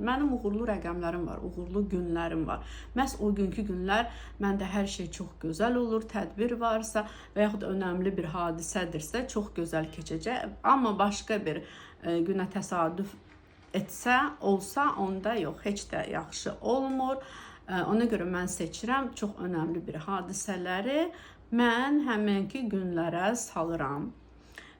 Mənim uğurlu rəqəmlərim var, uğurlu günlərim var. Məhz o günkü günlər məndə hər şey çox gözəl olur, tədbir varsa və yaxud önəmli bir hadisədirsə çox gözəl keçəcək. Amma başqa bir günə təsadüf olsa, onda yox, heç də yaxşı olmur. Ona görə mən seçirəm çox önəmli bir hadisələri mən həminki günlərə salıram.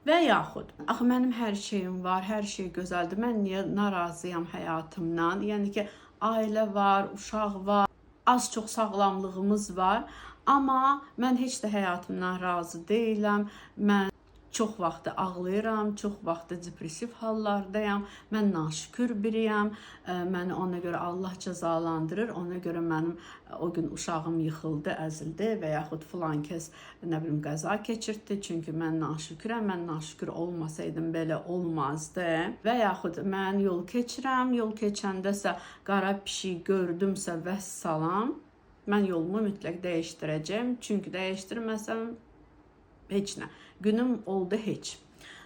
Və yaxud, axı mənim hər şeyim var, hər şey gözəldir, mən niyə narazıyam həyatımdan? Yəni ki, ailə var, uşaq var, az-çox sağlamlığımız var, amma mən heç də həyatımdan razı deyiləm. Mən çox vaxtı ağlayıram, çox vaxtı depressiv hallardayam, mən naşükür biriyəm, məni ona görə Allah cəzalandırır, ona görə mənim o gün uşağım yıxıldı, əzildi və yaxud filan kəs qəza keçirdi, çünki mən naşükürəm, mən naşükür olmasaydım belə olmazdı və yaxud mən yol keçirəm, yol keçəndəsə qara pişik gördümsə vəssalam, mən yolumu mütləq dəyişdirəcəm, çünki dəyişdirməsəm heç nə. Günüm oldu heç.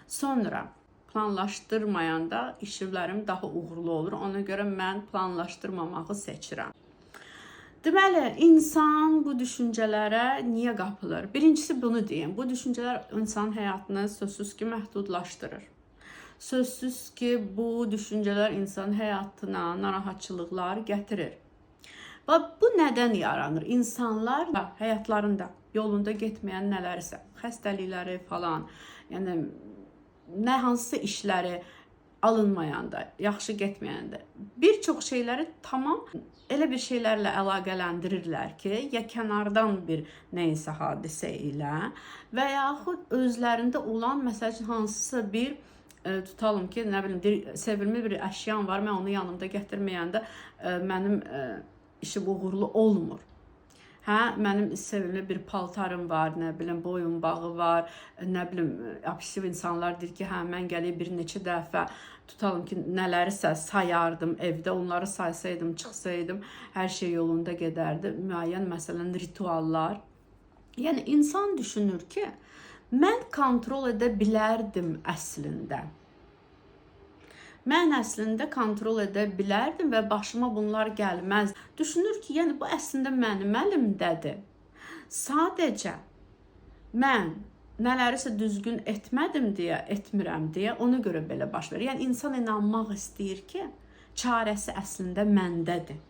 Sonra planlaşdırmayanda işlərim daha uğurlu olur. Ona görə mən planlaşdırmamağı seçirəm. Deməli, insan bu düşüncələrə niyə qapılır? Birincisi bunu deyim. Bu düşüncələr insanın həyatını sözsüz ki məhdudlaşdırır. Sözsüz ki bu düşüncələr insanın həyatına narahatçılıqlar gətirir. Və bu nədən yaranır? İnsanlar həyatlarında yolunda getməyən nələrsə, xəstəlikləri falan, yəni nə hansısa işləri alınmayanda, yaxşı getməyəndə bir çox şeyləri tamam elə bir şeylərlə əlaqələndirirlər ki, ya kənardan bir nəysə hadisə ilə və yaxud özlərində olan məsəl üçün hansısa bir tutalım ki, nə bilim, sevimli bir əşyam var, mən onu yanımda gətirməyəndə mənim işim uğurlu olmur. Hə, mənim sevimli bir paltarım var, nə bilim, boyunbağı var, nə bilim, abisiv insanlar deyir ki, hə, mən gəlib bir neçə dəfə tutalım ki, nələrisə sayardım evdə, onları saysaydım, çıxsaydım, hər şey yolunda gedərdi. Müəyyən, məsələn, rituallar. Yəni, insan düşünür ki, mən kontrol edə bilərdim əslində. Mən əslində kontrol edə bilərdim və başıma bunlar gəlməz. Düşünür ki, yəni bu əslində mənim əlimdədir. Sadəcə mən nələrisə düzgün etmədim deyə, etmirəm deyə, ona görə belə baş verir. Yəni insan inanmaq istəyir ki, çarəsi əslində məndədir.